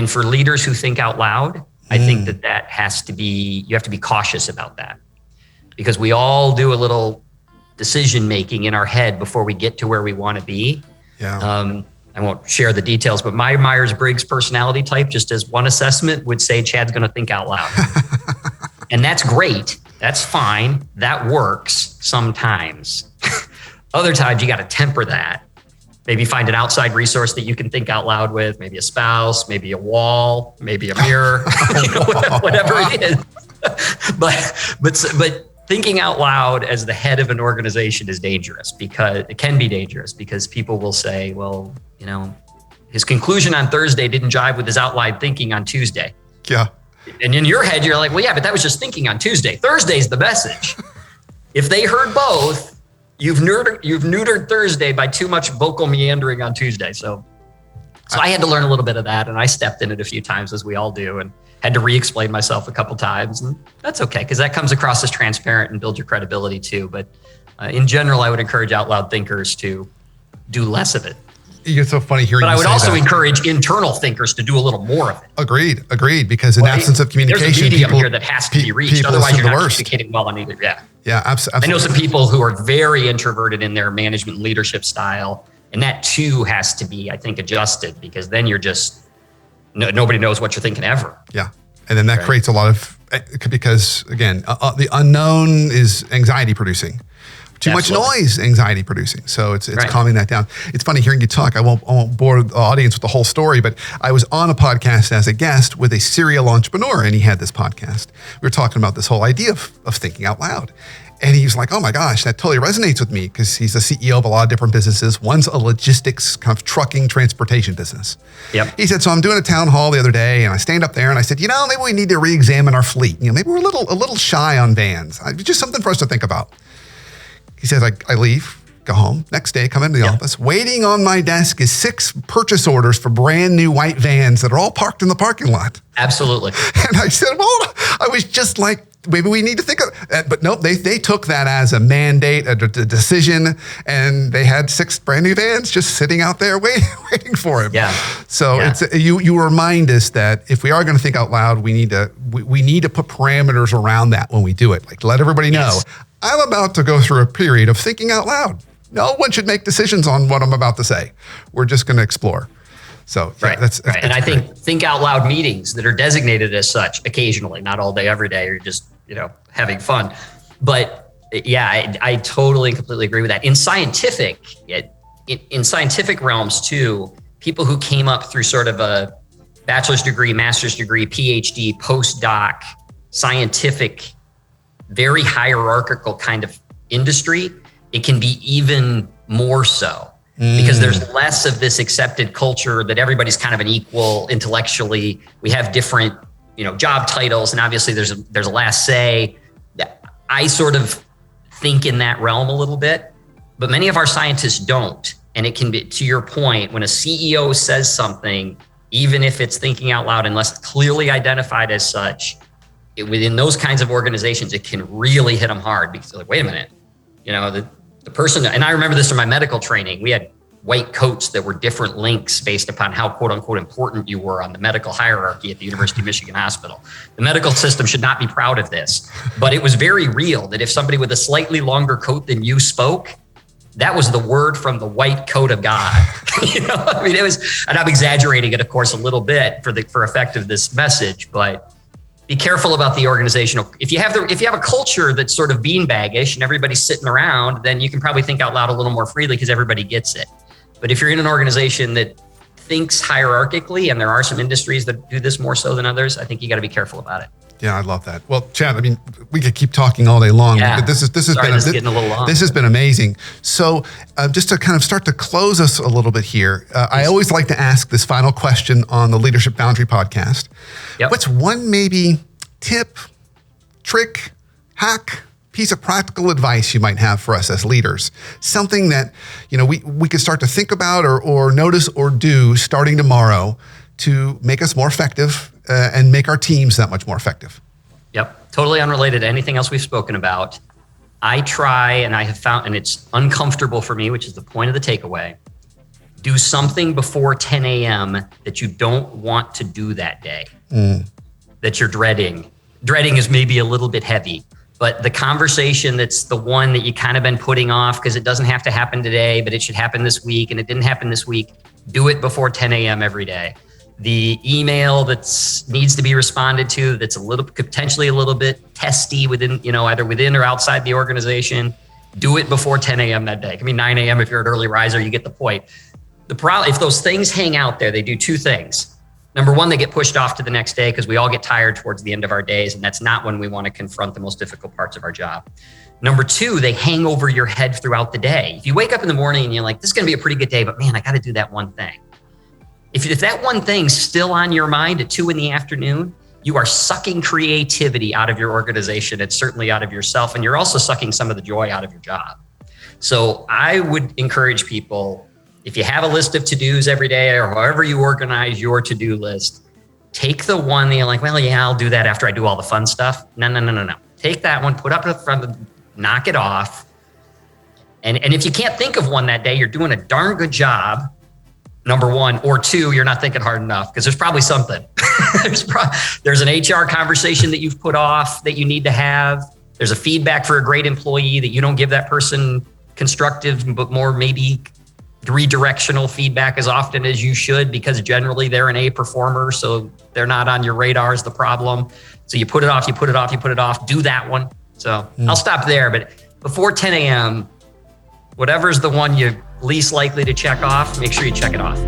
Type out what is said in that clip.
And for leaders who think out loud, I think that has to be, you have to be cautious about that, because we all do a little decision making in our head before we get to where we want to be. Yeah. I won't share the details, but my Myers-Briggs personality type, just as one assessment, would say Chad's going to think out loud. And that's great. That's fine. That works sometimes. Other times you got to temper that. Maybe find an outside resource that you can think out loud with, maybe a spouse, maybe a wall, maybe a mirror, whatever it is. But thinking out loud as the head of an organization is dangerous, because it can be dangerous, because people will say, well, his conclusion on Thursday didn't jive with his outlined thinking on Tuesday. Yeah. And in your head, you're like, well, yeah, but that was just thinking on Tuesday. Thursday's the message. If they heard both, you've neutered Thursday by too much vocal meandering on Tuesday. So I had to learn a little bit of that, and I stepped in it a few times, as we all do, and had to re-explain myself a couple times. And that's okay, because that comes across as transparent and builds your credibility too. But in general, I would encourage out loud thinkers to do less of it. You're so funny hearing. But I would also encourage internal thinkers to do a little more of it. Agreed. Because in absence of communication, there's a medium here that has to be reached. Otherwise, you're not communicating well on either. Yeah, absolutely. I know some people who are very introverted in their management and leadership style, and that too has to be, I think, adjusted, because then you're just nobody knows what you're thinking ever. Yeah, and then that creates a lot of, because again, the unknown is anxiety producing. Too much noise, anxiety producing. So it's calming that down. It's funny hearing you talk. I won't bore the audience with the whole story, but I was on a podcast as a guest with a serial entrepreneur, and he had this podcast. We were talking about this whole idea of thinking out loud. And he was like, oh my gosh, that totally resonates with me, because he's the CEO of a lot of different businesses. One's a logistics kind of trucking transportation business. Yep. He said, so I'm doing a town hall the other day, and I stand up there and I said, maybe we need to re-examine our fleet. Maybe we're a little shy on vans. Just something for us to think about. He says, I leave, go home. Next day, come into the office. Waiting on my desk is 6 purchase orders for brand new white vans that are all parked in the parking lot. Absolutely. And I said, well, I was just like, maybe we need to think of it. But nope, they took that as a mandate, a decision, and they had 6 brand new vans just sitting out there waiting for him. Yeah. So it's you remind us that if we are going to think out loud, we need to put parameters around that when we do it. Like, let everybody know. Yes. I'm about to go through a period of thinking out loud. No one should make decisions on what I'm about to say. We're just going to explore. So that's right. And I think out loud meetings that are designated as such occasionally, not all day, every day, or just, having fun. But I totally and completely agree with that. In scientific realms too, people who came up through sort of a bachelor's degree, master's degree, PhD, postdoc, scientific, very hierarchical kind of industry, it can be even more so, because there's less of this accepted culture that everybody's kind of an equal intellectually. We have different, job titles, and obviously there's a last say. I sort of think in that realm a little bit, but many of our scientists don't. And it can be, to your point, when a CEO says something, even if it's thinking out loud, unless clearly identified as such, within those kinds of organizations, it can really hit them hard, because they're like, wait a minute, the person, and I remember this from my medical training, we had white coats that were different links based upon how quote unquote important you were on the medical hierarchy at the University of Michigan Hospital. The medical system should not be proud of this, but it was very real that if somebody with a slightly longer coat than you spoke, that was the word from the white coat of God. It was, and I'm exaggerating it, of course, a little bit for effect of this message, but be careful about the organizational. If you have a culture that's sort of beanbaggish and everybody's sitting around, then you can probably think out loud a little more freely because everybody gets it. But if you're in an organization that thinks hierarchically, and there are some industries that do this more so than others, I think you got to be careful about it. Yeah, I love that. Well, Chad, we could keep talking all day long. Yeah. But this has getting a little long. This has been amazing. So just to kind of start to close us a little bit here, I always like to ask this final question on the Leadership Foundry podcast. Yep. What's one maybe tip, trick, hack, piece of practical advice you might have for us as leaders? Something that we could start to think about or notice or do starting tomorrow to make us more effective and make our teams that much more effective. Yep. Totally unrelated to anything else we've spoken about. I try, and I have found, and it's uncomfortable for me, which is the point of the takeaway, do something before 10 a.m. that you don't want to do that day, that you're dreading. Dreading is maybe a little bit heavy, but the conversation that's the one that you kind of been putting off because it doesn't have to happen today, but it should happen this week, and it didn't happen this week, do it before 10 a.m. every day. The email that needs to be responded to that's potentially a little bit testy within, either within or outside the organization, do it before 10 a.m. that day. It can be 9 a.m. if you're an early riser, you get the point. The problem, if those things hang out there, they do two things. Number one, they get pushed off to the next day because we all get tired towards the end of our days, and that's not when we want to confront the most difficult parts of our job. Number two, they hang over your head throughout the day. If you wake up in the morning and you're like, this is going to be a pretty good day, but man, I got to do that one thing. If that one thing's still on your mind at 2 p.m, you are sucking creativity out of your organization and certainly out of yourself, and you're also sucking some of the joy out of your job. So I would encourage people, if you have a list of to-dos every day or however you organize your to-do list, take the one that you're like, well, yeah, I'll do that after I do all the fun stuff. No. Take that one, put up in front, knock it off. And if you can't think of one that day, you're doing a darn good job, number one, or two, you're not thinking hard enough because there's probably something. There's an HR conversation that you've put off that you need to have. There's a feedback for a great employee that you don't give that person constructive, but more maybe redirectional feedback as often as you should, because generally they're an A performer, so they're not on your radar is the problem. So you put it off, do that one. So I'll stop there, but before 10 a.m., whatever's the one you're least likely to check off, make sure you check it off.